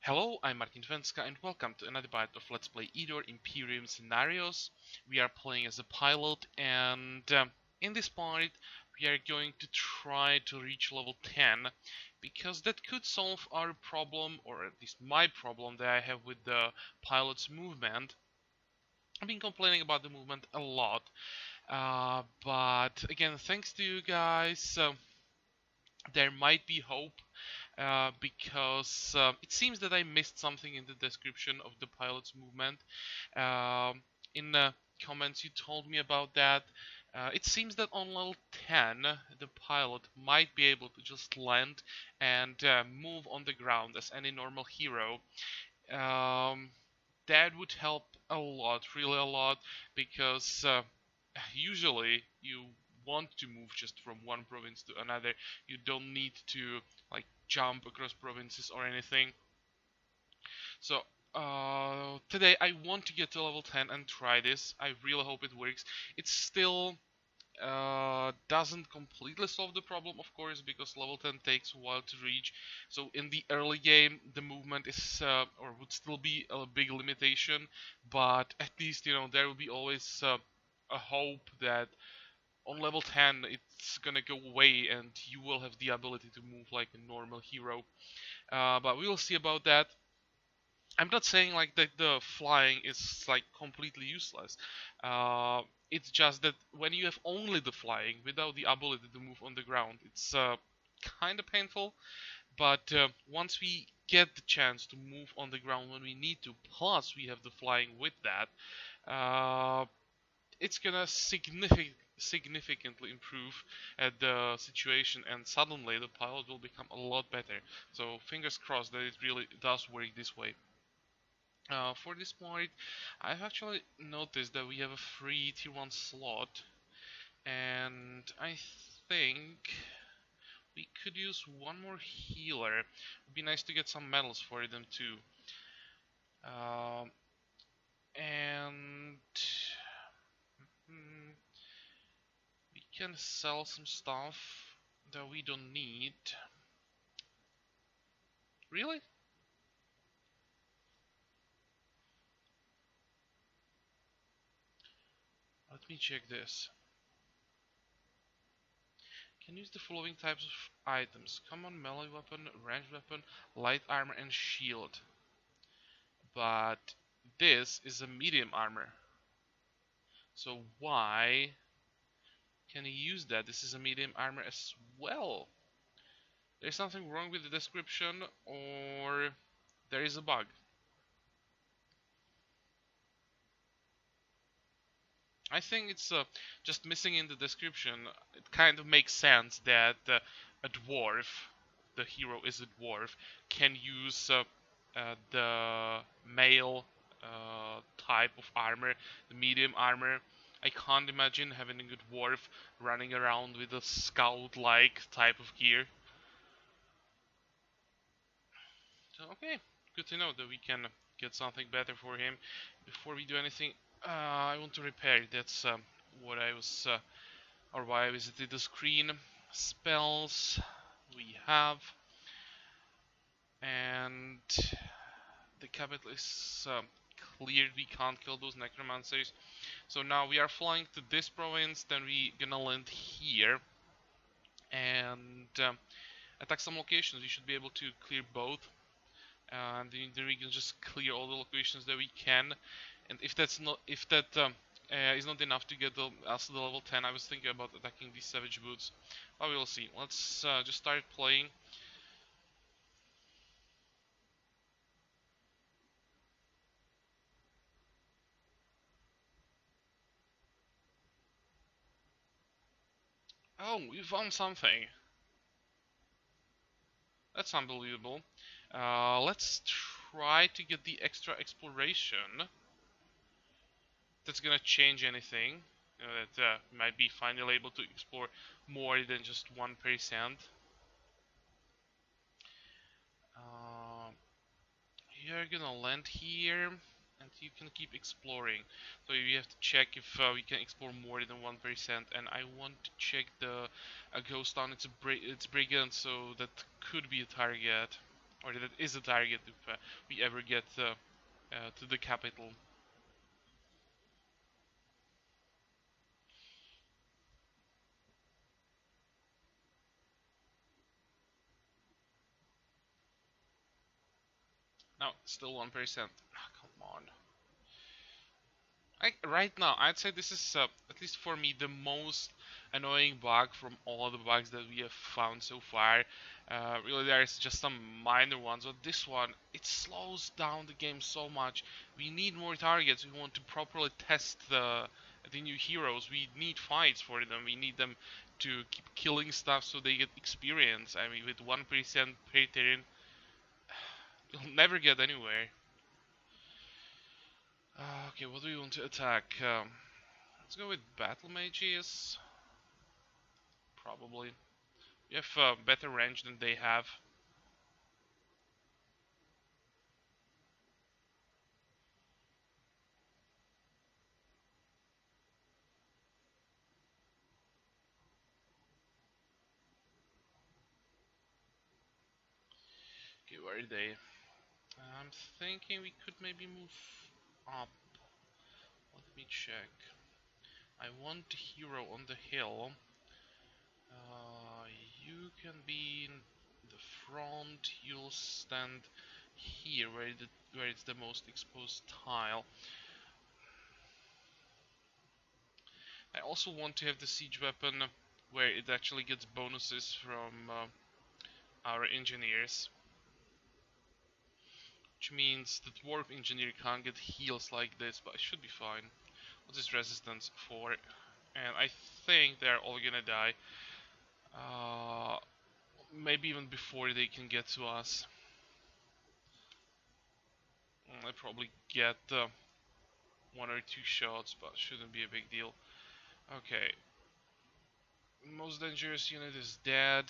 Hello, I'm Martin Fencka and welcome to another bite of Let's Play Eador Imperium scenarios. We are playing as a pilot and in this part we are going to try to reach level 10 because that could solve our problem, or at least my problem that I have with the pilot's movement. I've been complaining about the movement a lot, but again, thanks to you guys, there might be hope. Because it seems that I missed something in the description of the pilot's movement. In the comments you told me about that. It seems that on level 10 the pilot might be able to just land and move on the ground as any normal hero. Um, that would help a lot, really a lot, because usually you want to move just from one province to another. You don't need to like jump across provinces or anything. So today I want to get to level 10 and try this. I really hope it works. It's still doesn't completely solve the problem, of course, because level 10 takes a while to reach. So in the early game, the movement is or would still be a big limitation, but at least there will be always a hope that on level 10 it's gonna go away and you will have the ability to move like a normal hero. But we will see about that. I'm not saying like that the flying is like completely useless. It's just that when you have only the flying without the ability to move on the ground, it's kind of painful. But once we get the chance to move on the ground when we need to, plus we have the flying with that, it's gonna significantly improve the situation, and suddenly the pilot will become a lot better. So fingers crossed that it really does work this way. For this point, I've actually noticed that we have a free tier 1 slot, and I think we could use one more healer. It'd be nice to get some medals for them too. Um, and mm, we can sell some stuff that we don't need. Really? Let me check this. Can use the following types of items: common, melee weapon, ranged weapon, light armor, and shield. But this is a medium armor. So why can he use that? This is a medium armor as well. There's something wrong with the description, or there is a bug. I think it's just missing in the description. It kind of makes sense that a dwarf, the hero is a dwarf, can use the male type of armor, the medium armor. I can't imagine having a dwarf running around with a scout-like type of gear. So, okay, good to know that we can get something better for him. Before we do anything, I want to repair. That's what I was, or why I visited the screen. Spells we have, and the capital is cleared. We can't kill those necromancers. So now we are flying to this province. Then we gonna land here and attack some locations. We should be able to clear both. And then we can just clear all the locations that we can. And if that's not, if that is not enough to get us to the level 10, I was thinking about attacking these savage boots. But we'll see. Let's just start playing. Oh, we found something. That's unbelievable. Let's try to get the extra exploration. That's gonna change anything. That might be finally able to explore more than just 1%. You're gonna land here, and you can keep exploring. So you have to check if we can explore more than 1%. And I want to check the ghost town. It's brigand, so that could be a target. or that is the target if we ever get to the capital. No, still 1%. Ah, come on. Right now, I'd say this is, at least for me, the most annoying bug from all the bugs that we have found so far. Really, there's just some minor ones, but this one, it slows down the game so much. We need more targets. We want to properly test the new heroes. We need fights for them. We need them to keep killing stuff so they get experience. I mean, with 1% per turn, you'll never get anywhere. Okay, what do we want to attack? Let's go with battle mages. Probably. We have better range than they have. Okay, where are they? I'm thinking we could maybe move up. Let me check. I want the hero on the hill. Uh, you can be in the front. You'll stand here where it's the most exposed tile. I also want to have the siege weapon where it actually gets bonuses from our engineers. Which means the dwarf engineer can't get heals like this, but it should be fine. What's his resistance for? And I think they're all gonna die. Uh, Maybe even before they can get to us. I probably get one or two shots, but shouldn't be a big deal. Okay. Most dangerous unit is dead.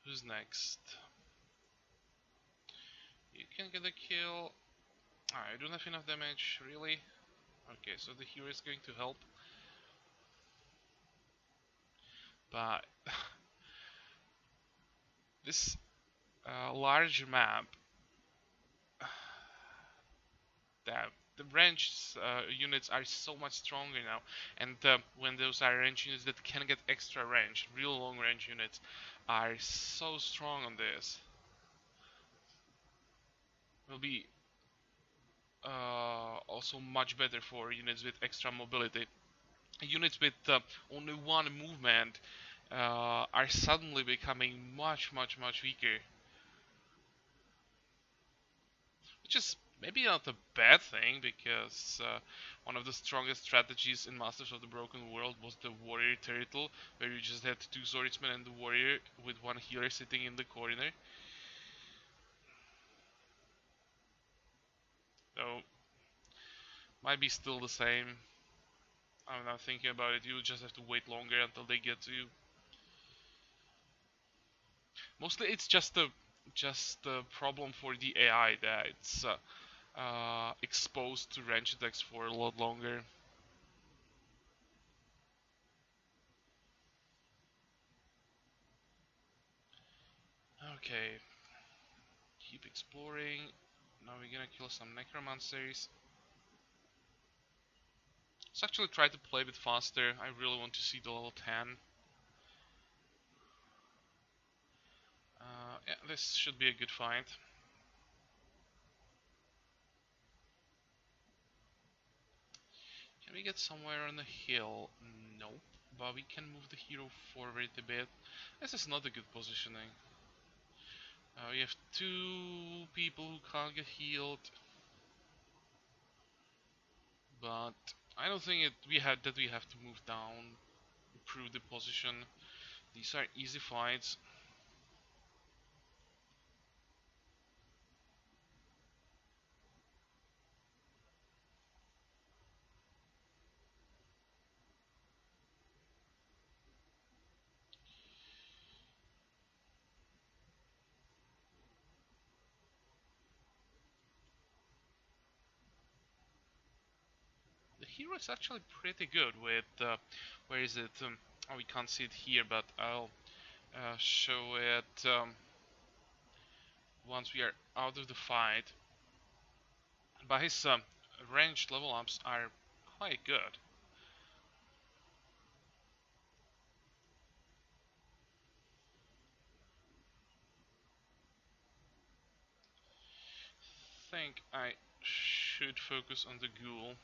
Who's next? You can get a kill. I don't have enough damage, really. Okay, so the hero is going to help. But this large map, the range units are so much stronger now, and when those are range units that can get extra range, real long range units, are so strong on this. Will be also much better for units with extra mobility. Units with only one movement are suddenly becoming much weaker, which is maybe not a bad thing because one of the strongest strategies in Masters of the Broken World was the warrior turtle, where you just had two swordsmen and the warrior with one healer sitting in the corner. So might be still the same. I'm not thinking about it. You just have to wait longer until they get to you. Mostly it's just a problem for the AI that it's exposed to range attacks for a lot longer. Okay, keep exploring. Now we're gonna kill some necromancers. Let's actually try to play a bit faster. I really want to see the level 10. Yeah, this should be a good fight. Can we get somewhere on the hill? Nope. But we can move the hero forward a bit. This is not a good positioning. We have two people who can't get healed. But I don't think we have to move down, improve the position. These are easy fights. The hero is actually pretty good with, where is it? Oh, we can't see it here, but I'll show it once we are out of the fight. But his ranged level ups are quite good. Think I should focus on the ghoul.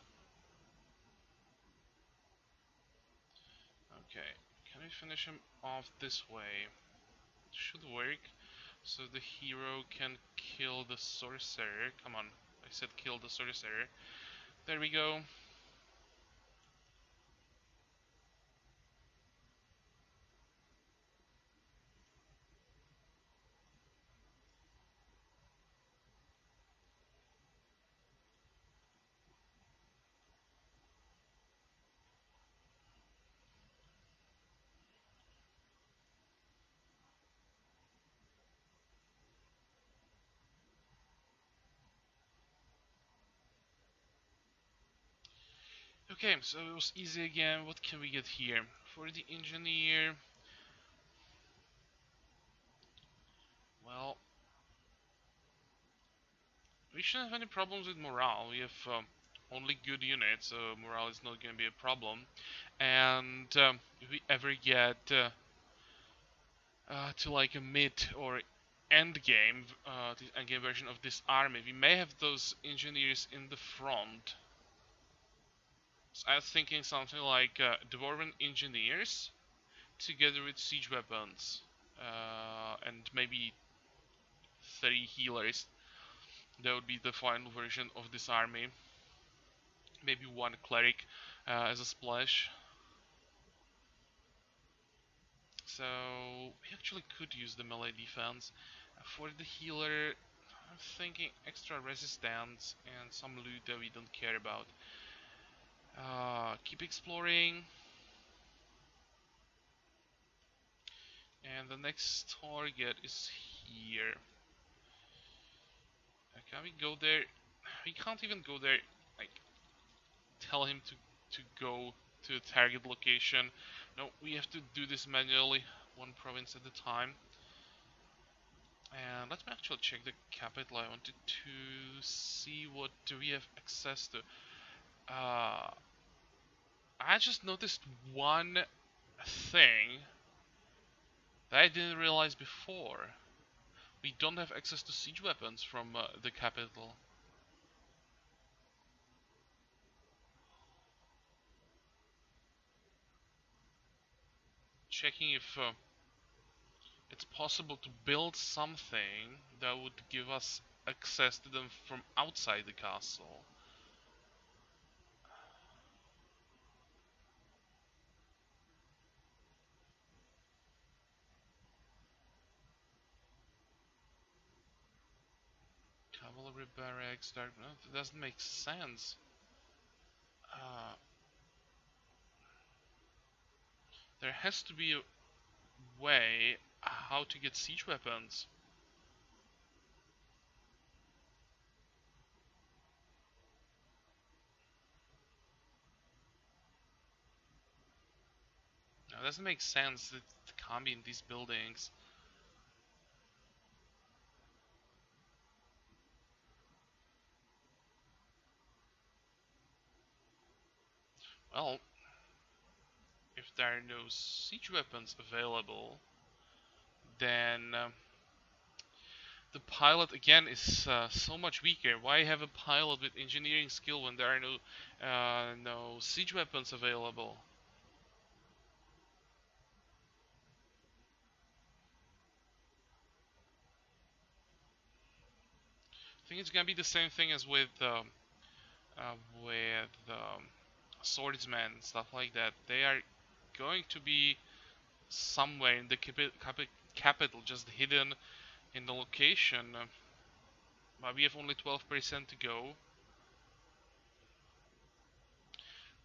Okay, can we finish him off this way? Should work. So the hero can kill the sorcerer. Come on, I said kill the sorcerer. There we go. Okay, so it was easy again. What can we get here? For the engineer, well, we shouldn't have any problems with morale. We have only good units, so morale is not going to be a problem. And if we ever get to like a mid or end game, the end game version of this army, we may have those engineers in the front. So I was thinking something like dwarven engineers together with siege weapons, and maybe 3 healers. That would be the final version of this army. Maybe 1 cleric as a splash. So we actually could use the melee defense. For the healer, I'm thinking extra resistance and some loot that we don't care about. Keep exploring. And the next target is here. Can we go there? We can't even go there. Like, tell him to go to the target location. No, we have to do this manually, 1 province at a time. And let me actually check the capital. I wanted to see what do we have access to. I just noticed one thing that I didn't realize before. We don't have access to siege weapons from the capital. Checking if it's possible to build something that would give us access to them from outside the castle. Cavalry barracks, dark. No, that doesn't make sense. Uh, there has to be a way how to get siege weapons. No, it doesn't make sense. It can't be in these buildings. Well, if there are no siege weapons available, then the pilot again is so much weaker. Why have a pilot with engineering skill when there are no siege weapons available? I think it's gonna be the same thing as with swordsmen and stuff like that. They are going to be somewhere in the capital, just hidden in the location. But we have only 12% to go.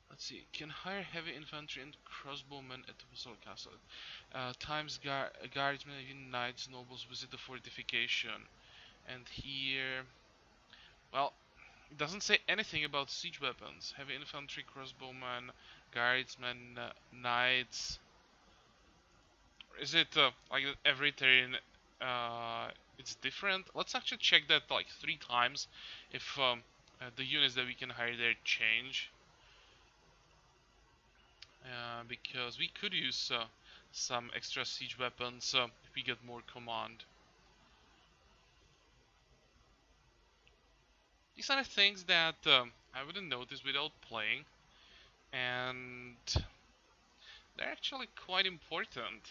Let's see. Can hire heavy infantry and crossbowmen at the Vassal Castle. Times guardsmen, even knights, nobles visit the fortification. And here, well, It doesn't say anything about siege weapons. Heavy infantry, crossbowmen, guardsmen, knights. Is it like every turn it's different? Let's actually check that like 3 times if the units that we can hire there change. Because we could use some extra siege weapons if we get more command. These are things that I wouldn't notice without playing, and they're actually quite important.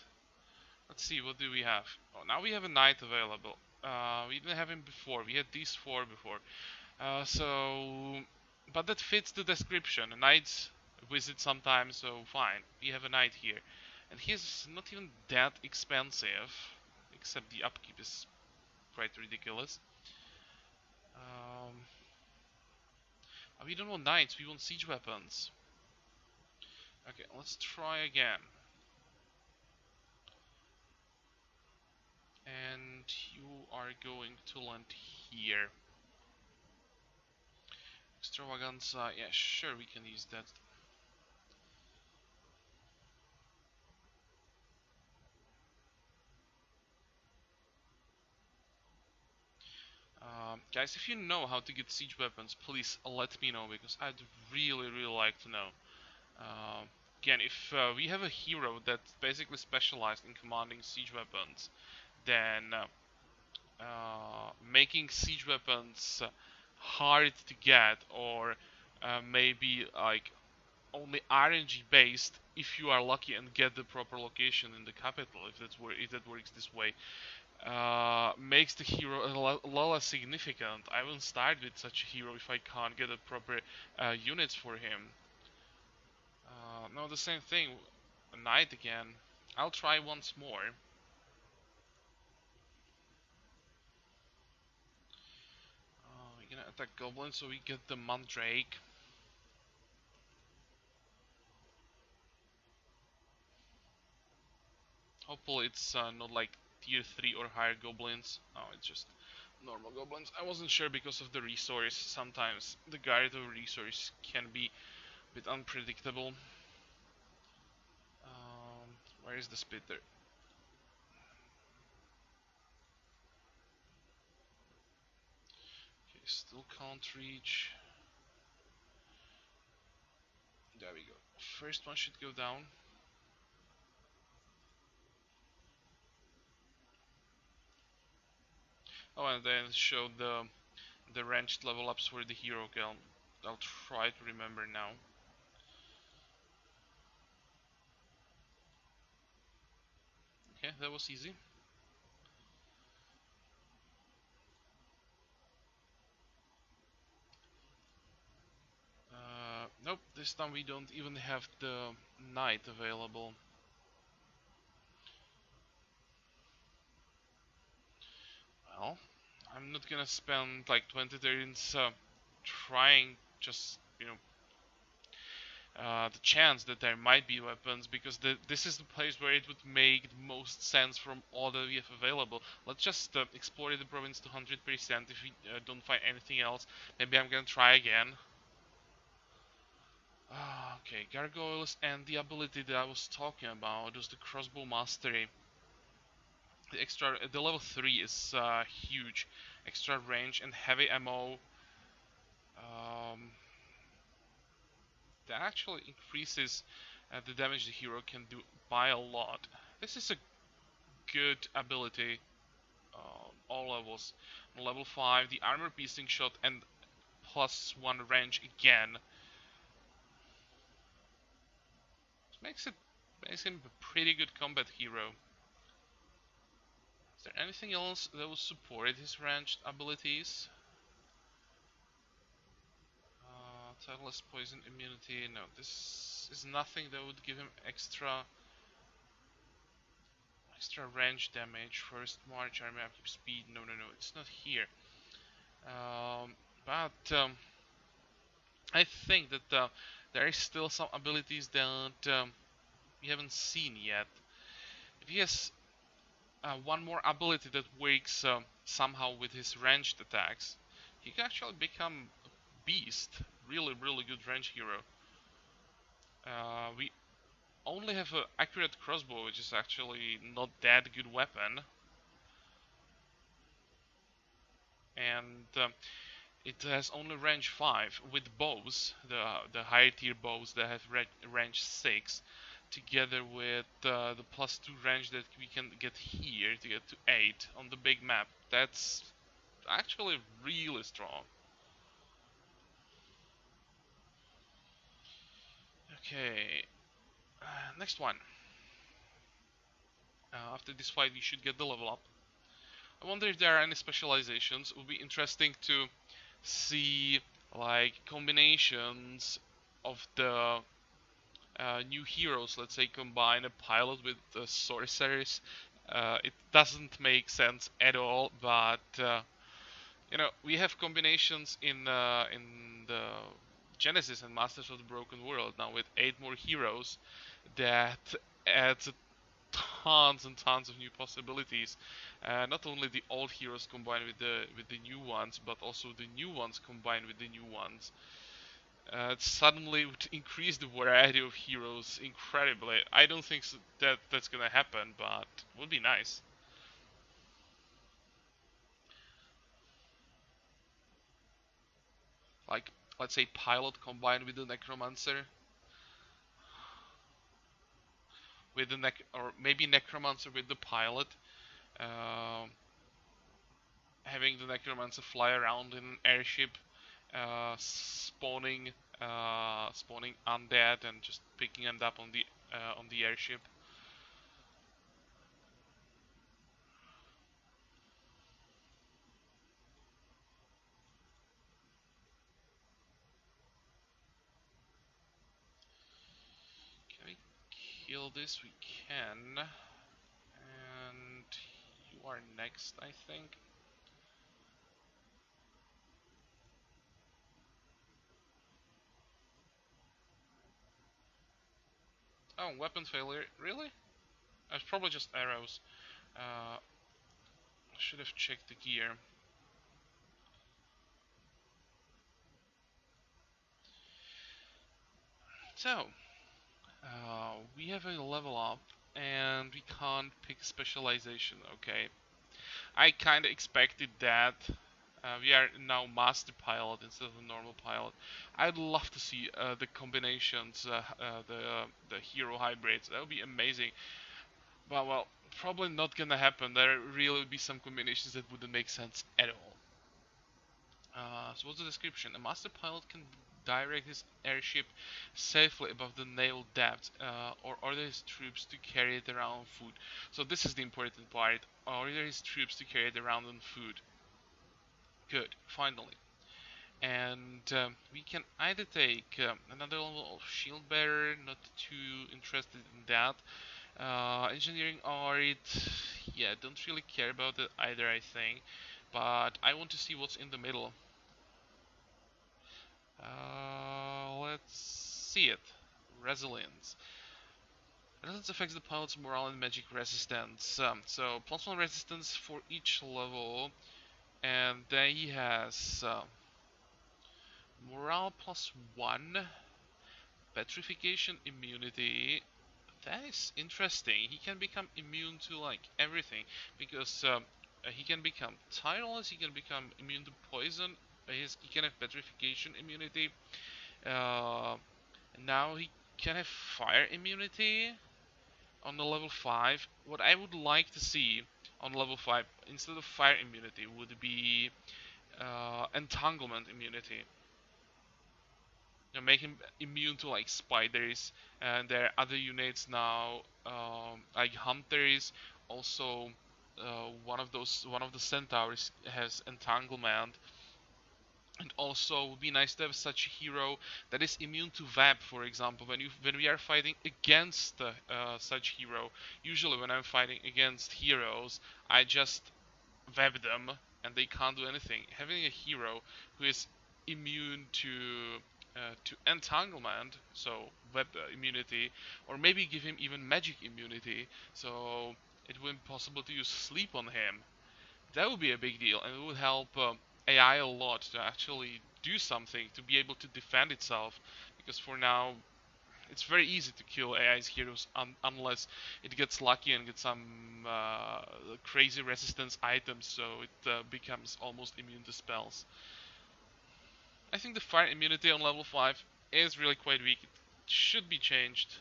Let's see, what do we have? Oh, now we have a knight available. We didn't have him before. We had these 4 before. But that fits the description. Knights visit sometimes, so fine. We have a knight here. And he's not even that expensive, except the upkeep is quite ridiculous. Um, we don't want knights, we want siege weapons. Okay, let's try again. And you are going to land here. Extravaganza, yeah, sure, we can use that. Guys, if you know how to get siege weapons, please let me know, because I'd really, really like to know. Uh, Again, if we have a hero that's basically specialized in commanding siege weapons, then making siege weapons hard to get, or maybe like only RNG based if you are lucky and get the proper location in the capital, if that works this way, makes the hero a lot less significant. I won't start with such a hero if I can't get the proper units for him. No, the same thing. A knight again. I'll try once more. We're gonna attack goblins so we get the mandrake. Hopefully it's not like tier 3 or higher goblins. Oh, it's just normal goblins. I wasn't sure because of the resource. Sometimes the guide of resource can be a bit unpredictable. Where is the spitter? Okay, still can't reach. There we go. First one should go down. Oh, and then show the ranged level ups for the hero. Okay, I'll try to remember now. Okay, that was easy. Nope, this time we don't even have the knight available. Well, I'm not gonna spend like 20 turns trying just, the chance that there might be weapons, because this is the place where it would make the most sense from all that we have available. Let's just explore the province to 100%. If we don't find anything else, maybe I'm gonna try again. Okay, gargoyles, and the ability that I was talking about was the crossbow mastery. The level 3 is huge. Extra range and heavy ammo. Um, that actually increases the damage the hero can do by a lot. This is a good ability. All levels. On level 5, the armor piercing shot and +1 range again. Makes him a pretty good combat hero. Is there anything else that will support his ranged abilities? Titleist poison immunity. No, this is nothing that would give him extra range damage. First march, army upkeep speed. No, it's not here. But I think that there is still some abilities that we haven't seen yet. If he has one more ability that works somehow with his ranged attacks, he can actually become beast. Really, really good range hero. We only have an accurate crossbow, which is actually not that good weapon. And it has only range 5 with bows, the higher tier bows that have range 6, together with the plus 2 range that we can get here to get to 8 on the big map. That's actually really strong. Okay, next one. After this fight, you should get the level up. I wonder if there are any specializations. It would be interesting to see like combinations of the new heroes. Let's say combine a pilot with the sorcerers. It doesn't make sense at all, but we have combinations in the Genesis and Masters of the Broken World now with 8 more heroes that adds tons and tons of new possibilities. Not only the old heroes combined with the new ones, but also the new ones combined with the new ones. It suddenly would increase the variety of heroes incredibly. I don't think that that's gonna happen, but it would be nice. Like, let's say pilot combined with the necromancer, with the or maybe necromancer with the pilot. Um Having the necromancer fly around in an airship, spawning undead and just picking them up on the airship. Can we kill this? We can. And you are next, I think. Oh, weapon failure. Really? It's probably just arrows. I should have checked the gear. So, we have a level up, and we can't pick specialization, okay? I kinda expected that. We are now master pilot instead of a normal pilot. I'd love to see the combinations, the hero hybrids. That would be amazing. But well, probably not gonna happen. There really would be some combinations that wouldn't make sense at all. So what's the description? A master pilot can direct his airship safely above the naval depth, or order his troops to carry it around on foot. So this is the important part. Order his troops to carry it around on foot. Good, finally. And we can either take another level of shield bearer, not too interested in that. Engineering art, yeah, don't really care about it either, I think. But I want to see what's in the middle. Let's see it. Resilience. Resilience affects the pilot's morale and magic resistance. So plus 1 resistance for each level, and then he has morale plus 1, petrification immunity. That is interesting. He can become immune to like everything because he can become tireless. He can become immune to poison. He can have petrification immunity. Uh, Now he can have fire immunity on the level 5. What I would like to see on level 5 instead of fire immunity would be entanglement immunity. Make him immune to like spiders, and there are other units now like hunters. Also, one of the centaurs has entanglement. And also, it would be nice to have such a hero that is immune to web, for example. When we are fighting against such hero, usually when I'm fighting against heroes, I just web them and they can't do anything. Having a hero who is immune to entanglement, so web immunity, or maybe give him even magic immunity, so it would be possible to use sleep on him. That would be a big deal, and it would help AI a lot to actually do something, to be able to defend itself. Because for now, it's very easy to kill AI's heroes unless it gets lucky and gets some crazy resistance items, so it becomes almost immune to spells. I think the fire immunity on level 5 is really quite weak. It should be changed.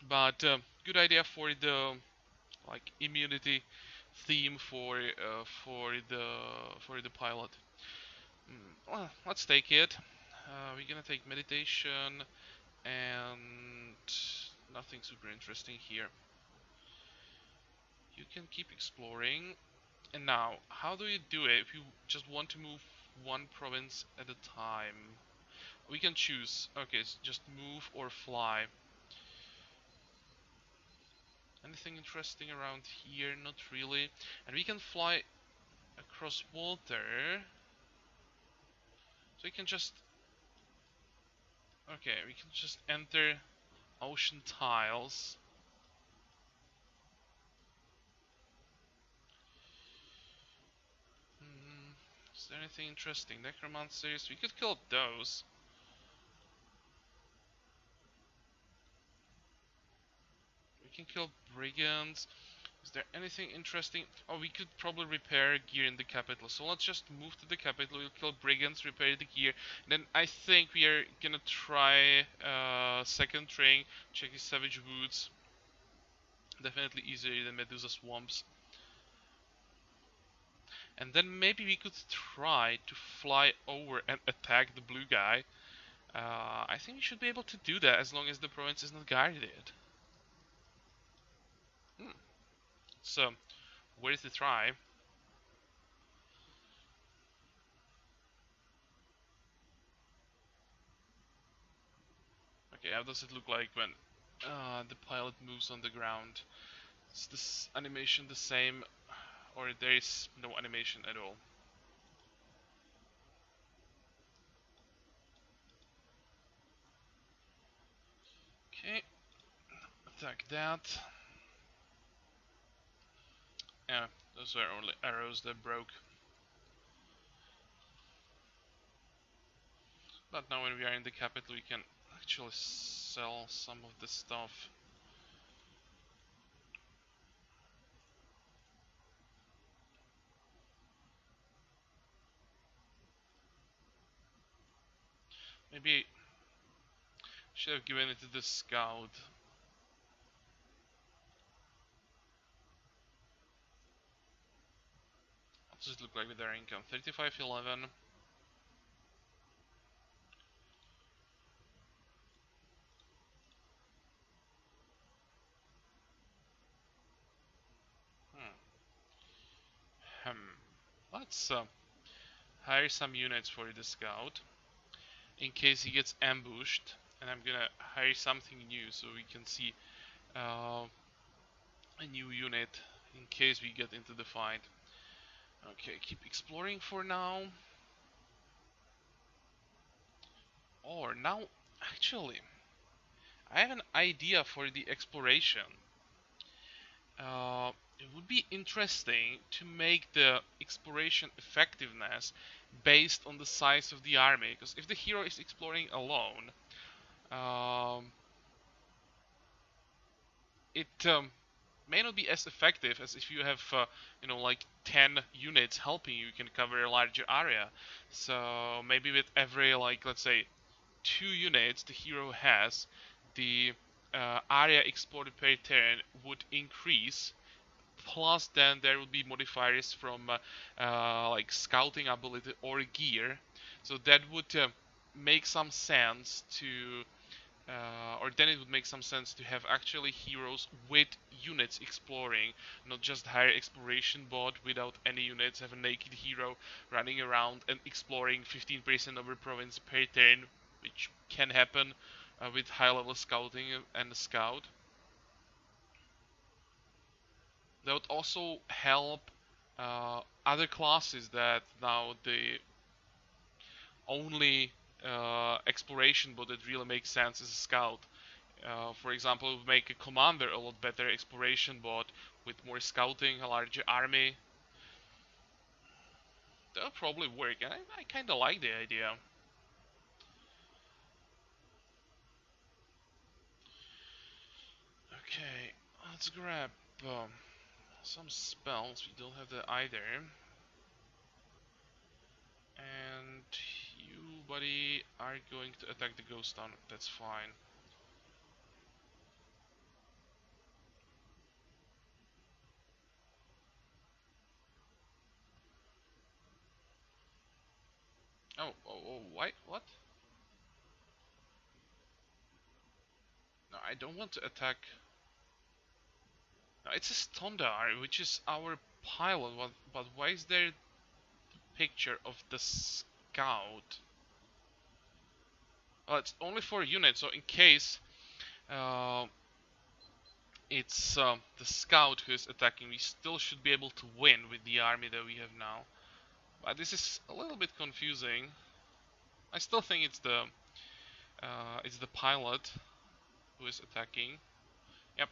But good idea for the like immunity theme for the pilot. Well, let's take it. We're gonna take meditation and nothing super interesting here. You can keep exploring. And now, how do you do it if you just want to move one province at a time? We can choose. Okay, so just move or fly. Anything interesting around here? Not really. And we can fly across water. So we can just... Okay, we can just enter ocean tiles. Is there anything interesting? Necromancers? We could kill those. We can kill brigands. Is there anything interesting? Oh, we could probably repair gear in the capital. So let's just move to the capital. We'll kill brigands, repair the gear. Then I think we are gonna try second train, check the savage woods. Definitely easier than Medusa swamps. And then maybe we could try to fly over and attack the blue guy. I think we should be able to do that as long as the province is not guarded. So, where's the try? Okay, how does it look like when the pilot moves on the ground? Is this animation the same, or there is no animation at all? Okay, attack that. Yeah, those were only arrows that broke. But now when we are in the capital, we can actually sell some of the stuff. Maybe should have given it to the scout. What does it look like with their income? 3511. Hmm. Let's hire some units for the scout in case he gets ambushed, and I'm gonna hire something new so we can see uh, a new unit in case we get into the fight. Okay, keep exploring for now. Or now, actually, I have an idea for the exploration. It would be interesting to make the exploration effectiveness based on the size of the army, because if the hero is exploring alone, um, it may not be as effective as if you have, like 10 units helping you, you can cover a larger area. So maybe with every, like, let's say, 2 units the hero has, the area explored per turn would increase. Plus, then there would be modifiers from like scouting ability or gear. So that would make some sense to or then it would make some sense to have actually heroes with units exploring, not just hire exploration bot without any units, have a naked hero running around and exploring 15% of a province per turn, which can happen with high level scouting and a scout. That would also help other classes that now the only exploration bot that really makes sense is a scout. For example, make a commander a lot better exploration bot with more scouting, a larger army. that'll probably work, and I kind of like the idea. Okay, let's grab some spells. We don't have that either. And you, buddy, are going to attack the ghost town. That's fine. Oh, why? What? No, I don't want to attack. No, it's a Stondar, which is our pilot. But why is there a picture of the scout? Well, it's only for units, so in case uh, it's the scout who is attacking, we still should be able to win with the army that we have now. But this is a little bit confusing. I still think it's the pilot who is attacking. Yep.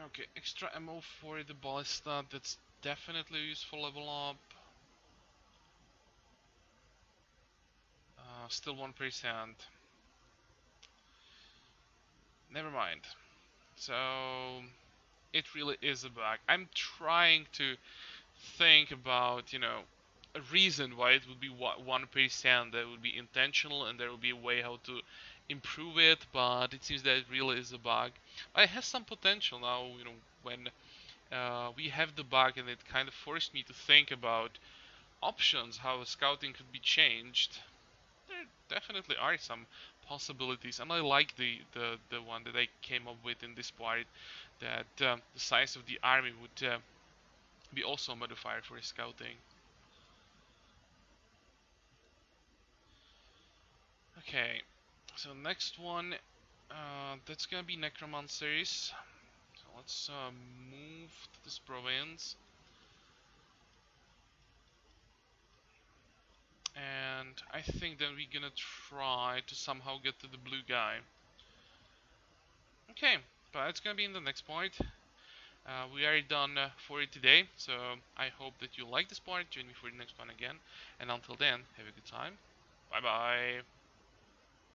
Okay, extra ammo for the ballista. That's definitely a useful level up. Still 1%. Never mind. So it really is a bug. I'm trying to think about, a reason why it would be 1%, that would be intentional, and there would be a way how to improve it, but it seems that it really is a bug. It has some potential now, when we have the bug, and it kind of forced me to think about options, how scouting could be changed. There definitely are some possibilities, and I like the one that I came up with in this part, that the size of the army would be also a modifier for scouting. Okay, so next one, that's gonna be necromancers. So let's move to this province, and I think that we're gonna try to somehow get to the blue guy. Okay, but it's gonna be in the next part. We are done for today, so I hope that you like this part. Join me for the next one again, and until then, have a good time. Bye bye.